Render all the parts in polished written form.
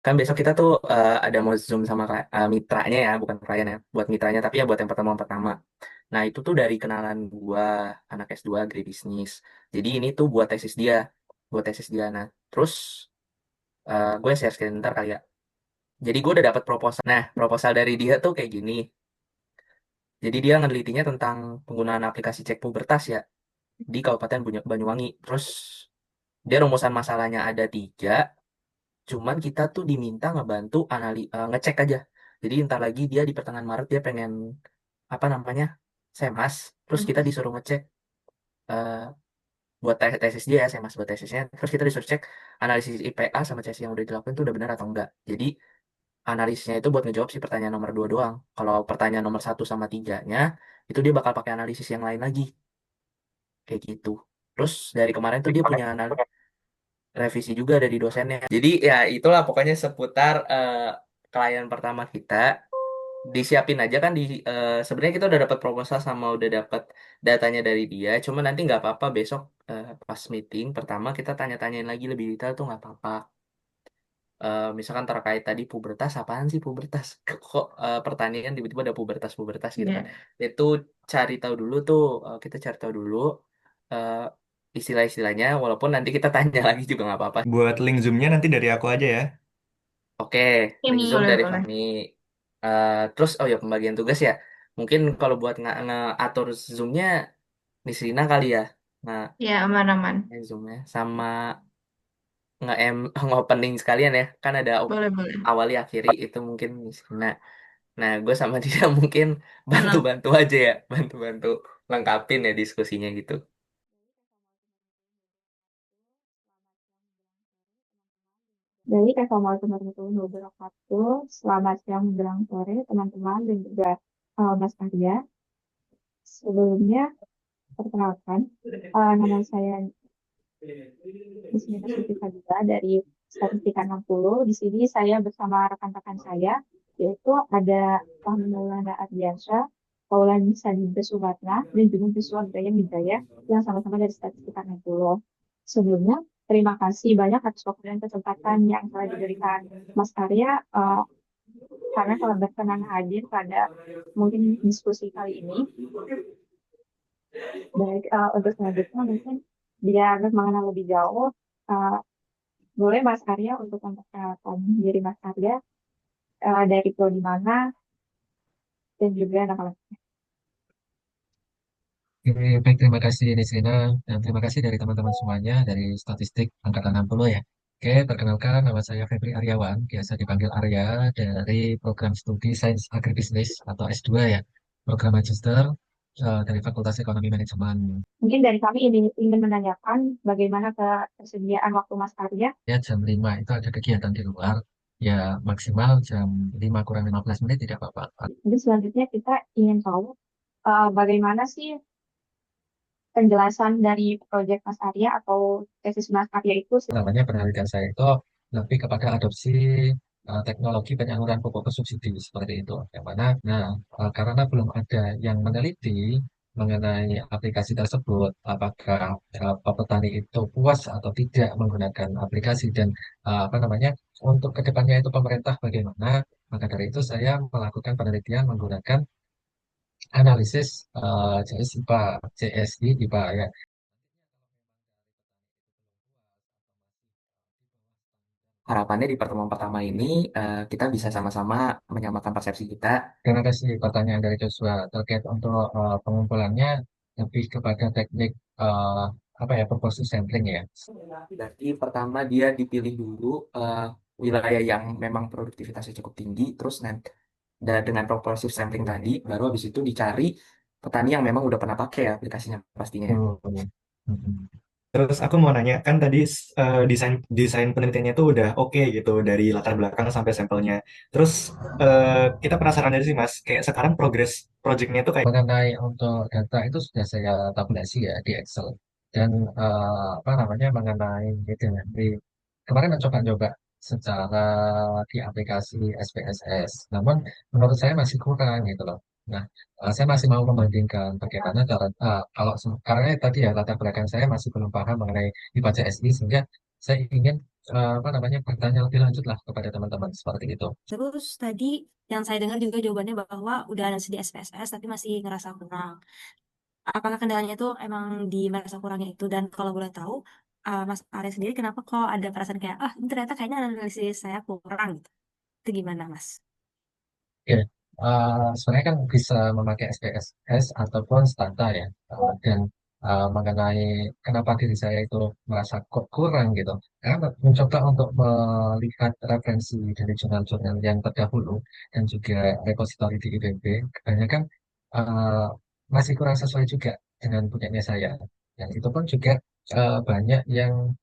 Kan besok kita tuh ada mau Zoom sama mitranya ya, bukan klien ya, buat mitranya, tapi ya buat yang pertemuan pertama. Nah, itu tuh dari kenalan gua, anak S2 agribisnis. Jadi ini tuh buat tesis dia. Nah, terus gue share screen ntar kali ya. Jadi gue udah dapat proposal. Nah, proposal dari dia tuh kayak gini. Jadi dia ngelitinya tentang penggunaan aplikasi cek pubertas ya di Kabupaten Banyuwangi. Terus dia rumusan masalahnya ada tiga. Cuman kita tuh diminta ngebantu ngecek aja. Jadi ntar lagi dia di pertengahan Maret dia pengen apa namanya semas. Terus kita disuruh ngecek eh, buat tesis dia ya, semas buat tesisnya. Terus kita disuruh cek analisis IPA sama CS yang udah dilakukan itu udah benar atau enggak. Jadi analisisnya itu buat ngejawab si pertanyaan nomor 2 doang. Kalau pertanyaan nomor satu sama tiganya itu dia bakal pakai analisis yang lain lagi kayak gitu. Terus dari kemarin tuh dia punya revisi juga dari dosennya. Jadi ya itulah pokoknya seputar klien pertama kita. Disiapin aja kan sebenarnya kita udah dapat proposal sama udah dapat datanya dari dia. Cuma nanti nggak apa-apa besok pas meeting pertama kita tanya-tanyain lagi lebih detail tuh nggak apa-apa. Misalkan terkait tadi pubertas apaan sih pubertas? Kok pertanian tiba-tiba ada pubertas gitu kan? Ya. Itu cari tahu dulu tuh kita cari tahu dulu eh, istilah-istilahnya. Walaupun nanti kita tanya lagi juga nggak apa-apa. Buat link Zoom-nya nanti dari aku aja ya. Oke, Ini link Zoom boleh dari boleh. Fahmi. Terus oh ya pembagian tugas ya. Mungkin kalau buat ngatur Zoom-nya di Serina kali ya. Nah, Ya aman-aman. Zoom-nya sama nge-opening sekalian ya. Kan ada Boleh boleh. awali akhiri itu mungkin di Serina. Nah, gue sama dia mungkin Tenang. bantu-bantu aja ya, bantu-bantu lengkapin ya diskusinya gitu. Baik, Assalamualaikum warahmatullahi wabarakatuh. Selamat siang menjelang sore, teman-teman, dan juga Mas Arya. Sebelumnya, perkenalkan, nama saya di sini Suti Fadila dari Statistika 60. Di sini saya bersama rekan-rekan saya, yaitu ada Fahmi Maulana Ardiansyah, Paulani Sadida Subatna, dan juga Joshua Braya Midaya, yang sama-sama dari Statistika 60. Sebelumnya, terima kasih banyak atas waktu dan kesempatan yang telah diberikan Mas Arya, karena telah berkenan hadir pada mungkin diskusi kali ini. Baik, untuk selanjutnya mungkin biar mengenal lebih jauh, uh, boleh Mas Arya untuk memperkenalkan diri Mas Arya, dari prodi mana dan juga nama. Oke, baik, terima kasih Desrina dan terima kasih dari teman-teman semuanya dari Statistik Angkatan 60 ya. Oke, perkenalkan nama saya Febri Aryawan, biasa dipanggil Arya dari program studi Sains Agribisnis atau S2 ya, program Magister dari Fakultas Ekonomi Manajemen. Mungkin dari kami ini ingin menanyakan bagaimana ketersediaan waktu Mas Arya. Ya, jam 5 itu ada kegiatan di luar, ya maksimal jam 5 kurang 15 menit tidak apa-apa. Jadi selanjutnya kita ingin tahu bagaimana sih penjelasan dari proyek Mas Arya atau tesis Mas Arya itu. Namanya penelitian saya itu lebih kepada adopsi teknologi penyaluran pupuk bersubsidi seperti itu. Yang mana, nah, karena belum ada yang meneliti mengenai aplikasi tersebut, apakah petani itu puas atau tidak menggunakan aplikasi dan apa namanya untuk kedepannya itu pemerintah bagaimana? Maka dari itu saya melakukan penelitian menggunakan analisis CSIPA, CSI IPA ya. Harapannya di pertemuan pertama ini kita bisa sama-sama menyamakan persepsi kita. Terima kasih pertanyaan dari Joshua terkait untuk pengumpulannya lebih kepada teknik eh, apa ya proporsi sampling ya. Berarti pertama dia dipilih dulu wilayah yang memang produktivitasnya cukup tinggi, terus nanti dengan proporsi sampling tadi, baru habis itu dicari petani yang memang udah pernah pakai ya aplikasinya pastinya. Oh, mm-mm. Terus aku mau nanya, kan tadi desain desain penelitiannya itu udah oke gitu dari latar belakang sampai sampelnya. Terus kita penasaran aja sih Mas, kayak sekarang progres projectnya itu kayak Mengenai untuk data itu sudah saya tabulasi ya di Excel dan apa namanya mengenai itu ya, di kemarin mencoba-coba secara di aplikasi SPSS. Namun menurut saya masih kurang gitu loh. Nah, saya masih mau membandingkan bagaimana cara karena tadi ya latar belakang saya masih belum paham mengenai IPA CSI sehingga saya ingin apa namanya bertanya lebih lanjut lah kepada teman-teman seperti itu. Terus tadi yang saya dengar juga jawabannya bahwa udah ada di SPSS tapi masih ngerasa kurang. Apakah kendalanya itu emang di merasa kurangnya itu? Dan kalau boleh tahu, Mas Arya sendiri kenapa kok ada perasaan kayak, ah ini ternyata kayaknya analisis saya kurang gitu. Itu gimana, Mas? Oke, sebenarnya kan bisa memakai SPSS ataupun Stata ya. Dan mengenai kenapa diri saya itu merasa kok kurang gitu. Karena mencoba untuk melihat referensi dari jurnal-jurnal yang terdahulu dan juga repositori di IPB, kebanyakan eh, masih kurang sesuai juga dengan punyanya saya. Dan itu pun juga banyak yang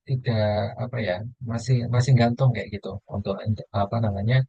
tidak apa ya masih masih gantung kayak gitu untuk apa namanya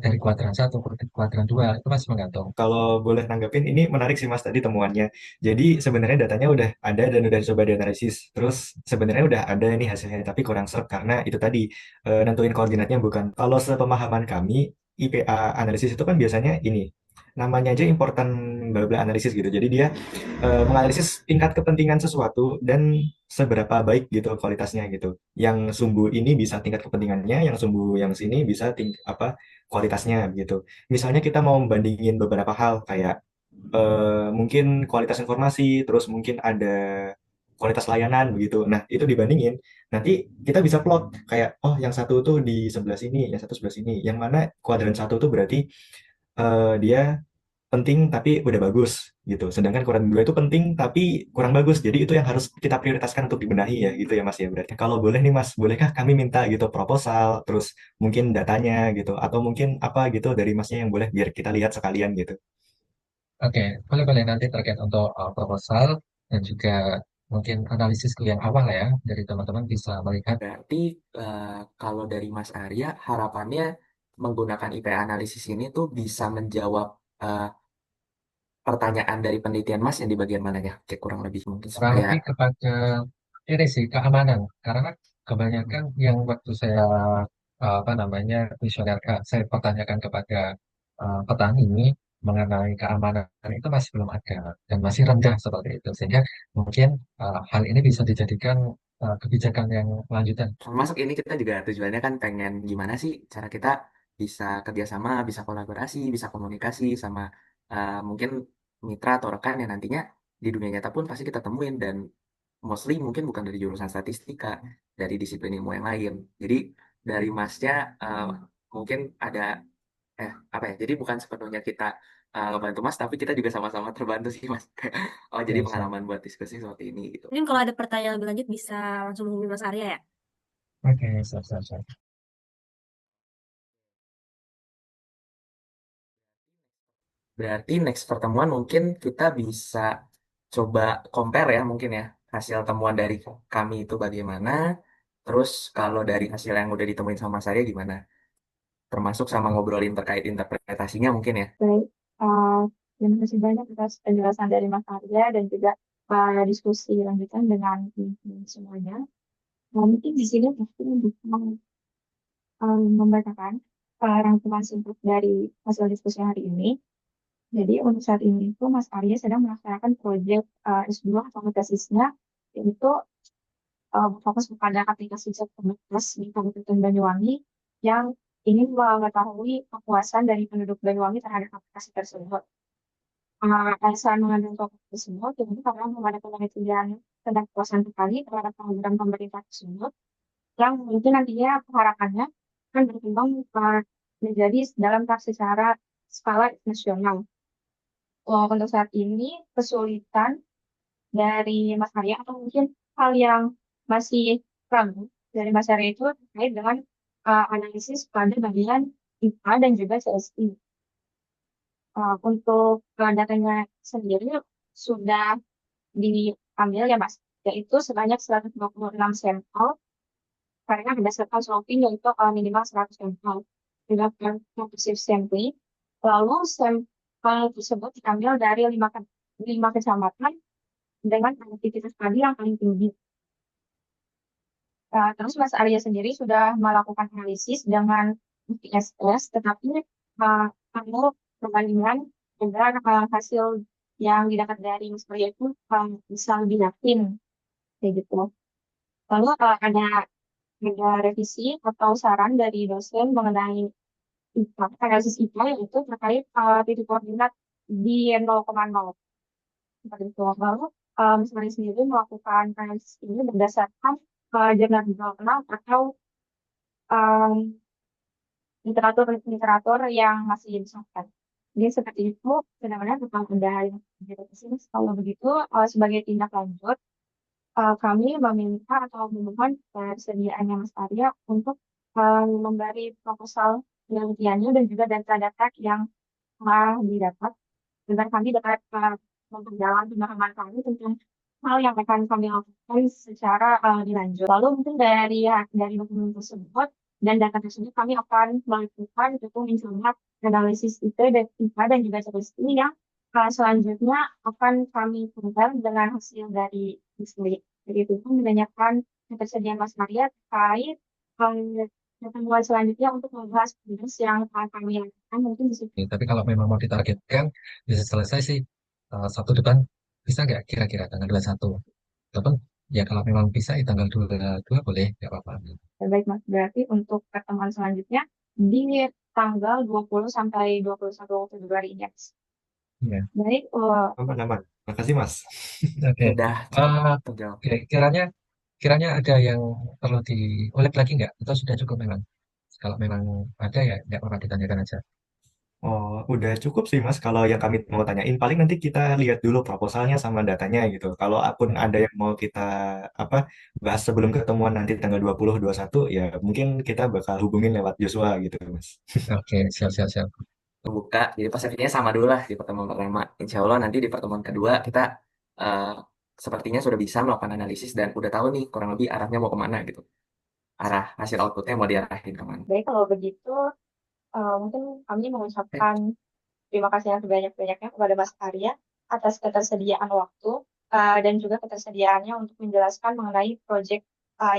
dari kuadran satu ke kuadran dua itu masih menggantung. Kalau boleh nanggepin, ini menarik sih Mas tadi temuannya. Jadi sebenarnya datanya udah ada dan udah coba dianalisis. Terus sebenarnya udah ada ini hasilnya, tapi kurang serp karena itu tadi nentuin koordinatnya bukan. Kalau sepemahaman kami, IPA analisis itu kan biasanya ini namanya aja important bla bla analisis gitu. Jadi dia menganalisis tingkat kepentingan sesuatu dan seberapa baik gitu kualitasnya gitu. Yang sumbu ini bisa tingkat kepentingannya, yang sumbu yang sini bisa apa kualitasnya gitu. Misalnya kita mau membandingin beberapa hal kayak mungkin kualitas informasi, terus mungkin ada kualitas layanan begitu. Nah, itu dibandingin. Nanti kita bisa plot kayak oh yang satu tuh di sebelah sini, yang satu sebelah sini. Yang mana kuadran satu tuh berarti dia penting tapi udah bagus gitu. Sedangkan kuadran dua itu penting tapi kurang bagus. Jadi itu yang harus kita prioritaskan untuk dibenahi ya gitu ya Mas ya berarti. Kalau boleh nih Mas, bolehkah kami minta gitu proposal, terus mungkin datanya gitu, atau mungkin apa gitu dari Masnya yang boleh biar kita lihat sekalian gitu. Oke, boleh boleh nanti terkait untuk proposal dan juga mungkin analisis yang awal ya dari teman-teman bisa melihat. Berarti eh, kalau dari Mas Arya, harapannya menggunakan IPA analisis ini tuh bisa menjawab eh, pertanyaan dari penelitian Mas yang di bagian mananya? Kayak kurang lebih mungkin Kurang supaya lebih kepada ini sih keamanan karena kebanyakan yang waktu saya apa namanya kuesioner saya pertanyakan kepada petani mengenai keamanan itu masih belum ada dan masih rendah seperti itu sehingga mungkin hal ini bisa dijadikan kebijakan yang lanjutan. termasuk ini kita juga tujuannya kan pengen gimana sih cara kita bisa kerjasama, bisa kolaborasi, bisa komunikasi sama mungkin mitra atau rekan yang nantinya di dunia nyata pun pasti kita temuin dan mostly mungkin bukan dari jurusan statistika, dari disiplin ilmu yang lain. Jadi dari Masnya mungkin ada apa ya? Jadi bukan sepenuhnya kita ngebantu Mas, tapi kita juga sama-sama terbantu sih Mas. Oh jadi Ya, siap. pengalaman buat diskusi seperti ini gitu. Mungkin kalau ada pertanyaan lebih lanjut bisa langsung hubungi Mas Arya ya. Oke, siap, siap, siap. Berarti next pertemuan mungkin kita bisa coba compare ya mungkin ya hasil temuan dari kami itu bagaimana. Terus kalau dari hasil yang udah ditemuin sama saya gimana? Termasuk sama ngobrolin terkait interpretasinya mungkin ya. Baik, terima kasih banyak atas penjelasan dari Mas Arya dan juga diskusi lanjutan dengan teman-teman semuanya. Nah, mungkin di sini aku bisa membacakan rangkuman singkat dari hasil diskusi hari ini. Jadi untuk saat ini itu Mas Arya sedang melaksanakan proyek S2 atau tesisnya, yaitu fokus kepada aplikasi chat terbatas di Kabupaten Banyuwangi yang ingin mengetahui kepuasan dari penduduk Banyuwangi terhadap aplikasi tersebut. Alasan mengambil topik tersebut itu karena ada penelitian tentang kepuasan terkali terhadap program pemerintah tersebut yang mungkin nantinya harapannya akan berkembang menjadi dalam tahap secara skala nasional. Untuk saat ini kesulitan dari Mas Arya atau mungkin hal yang masih ragu dari Mas Arya itu terkait dengan analisis pada bagian IPA dan juga CSI. Untuk datanya sendiri sudah diambil ya Mas, yaitu sebanyak 126 sampel karena berdasarkan swapping yaitu minimal 100 sampel. Dilakukan comprehensive sampling, lalu sampel tersebut diambil dari 5 kecamatan dengan produktivitas padi yang paling tinggi. Terus Mas Arya sendiri sudah melakukan analisis dengan IPSS, tetapi perlu perbandingan agar hasil yang didapat dari Mas Arya itu bisa lebih yakin, kayak gitu. Lalu ada ada revisi atau saran dari dosen mengenai IPA, analisis IPA yaitu terkait titik koordinat di 0,0. Seperti itu. Lalu, saya sendiri melakukan analisis ini berdasarkan jurnal-jurnal atau um, literatur-literatur yang masih disahkan. Jadi seperti itu, benar-benar tentang ada yang di sini. Kalau begitu, sebagai tindak lanjut, kami meminta atau memohon persediaannya Mas Arya untuk memberi proposal penelitiannya dan juga data-data yang telah didapat agar kami dapat memperdalam pemahaman kami tentang hal yang akan kami lakukan secara dilanjut. Lalu mungkin dari dokumen tersebut dan data tersebut kami akan melakukan itu mencoba analisis itu dan IPA dan juga statistik yang selanjutnya akan kami compare dengan hasil dari studi. Jadi itu pun menanyakan ketersediaan Mas Maria terkait pertemuan selanjutnya untuk membahas tugas yang akan kami lakukan mungkin di situ. Oke, tapi kalau memang mau ditargetkan bisa selesai sih satu depan bisa nggak kira-kira tanggal 21? Ataupun ya kalau memang bisa ya tanggal 22 boleh nggak apa-apa. Baik, Mas. Berarti untuk pertemuan selanjutnya di tanggal 20 sampai 21 Februari ini, Mas. Ya. Baik, Aman-aman. Makasih, Mas. Oke. Udah Eh, terjawab. oke, kiranya ada yang perlu diulik lagi nggak? Atau sudah cukup memang? Kalau memang ada ya nggak apa-apa ditanyakan aja. Oh, udah cukup sih, Mas. Kalau yang kami mau tanyain, paling nanti kita lihat dulu proposalnya sama datanya gitu. Kalau pun ada yang mau kita apa bahas sebelum ketemuan nanti tanggal 20, 21, ya mungkin kita bakal hubungin lewat Joshua gitu, Mas. Oke, siap, siap, siap. Buka, jadi persepsinya sama dulu lah di pertemuan pertama. Insya Allah nanti di pertemuan kedua kita eh, sepertinya sudah bisa melakukan analisis dan udah tahu nih kurang lebih arahnya mau kemana gitu. Arah hasil outputnya mau diarahin kemana. baik kalau begitu, mungkin kami Eh, mengucapkan terima kasih yang sebanyak-banyaknya kepada Mas Arya atas ketersediaan waktu dan juga ketersediaannya untuk menjelaskan mengenai proyek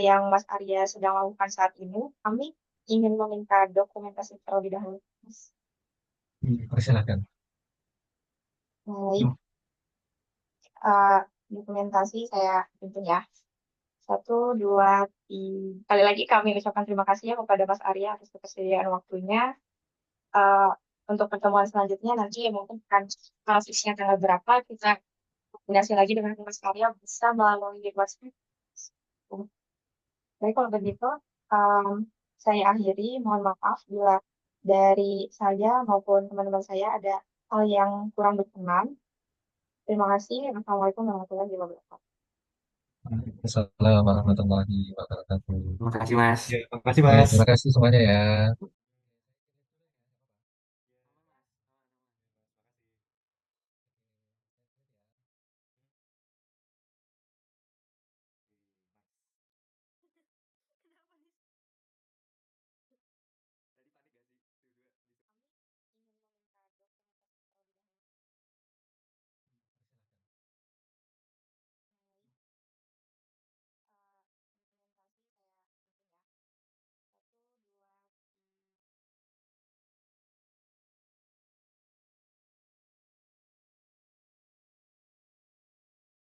yang Mas Arya sedang lakukan saat ini. Kami ingin meminta dokumentasi terlebih dahulu, Mas. Persilahkan. Baik, uh, dokumentasi saya pimpin ya. Satu, dua, tiga. Kali lagi kami ucapkan terima kasih ya kepada Mas Arya atas ketersediaan waktunya. Uh, untuk pertemuan selanjutnya nanti ya mungkin akan fixnya tanggal berapa kita koordinasi lagi dengan Mas Arya bisa melalui WhatsApp. Baik kalau begitu, um, saya akhiri. Mohon maaf bila dari saya maupun teman-teman saya ada hal yang kurang berkenan. Terima kasih. Assalamualaikum warahmatullahi wabarakatuh. Assalamualaikum warahmatullahi wabarakatuh. Terima kasih Mas. Ya, makasih, Oke, Mas. terima kasih semuanya ya.